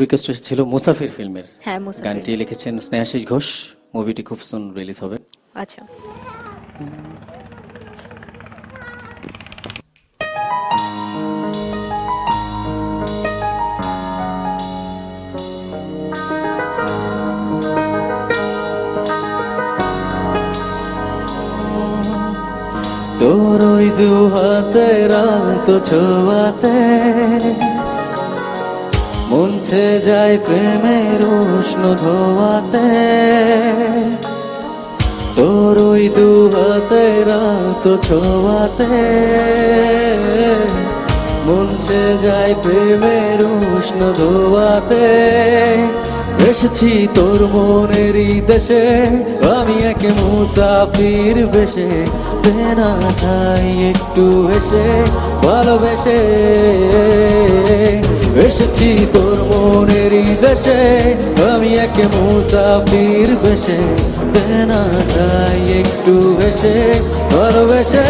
Request ছিল মুসাফির ফিল্মের হ্যাঁ, মুসাফির। গানটি লিখেছেন স্নেহাশিস ঘোষ। মুভিটি খুব সুন রিলিজ হবে। আচ্ছা। তোর ওই দু হাতের আলতো ছোঁয়াতে মুছে যায় প্রেমের উষ্ণ ধোয়াতে। তোর ওই দু হাতের আলতো ছোঁয়াতে মুছে যায় প্রেমের উষ্ণ ধোয়াতে। এসেছি তোর মনেরই দেশে, আমি এক মুসাফির বেশে, দেনা চাই একটু এসে ভালোবেসে। এসেছি তোর মনেরই দেশে, আমি এক মুসাফির বেশে, দেনা চাই একটু এসে ভালোবেসে।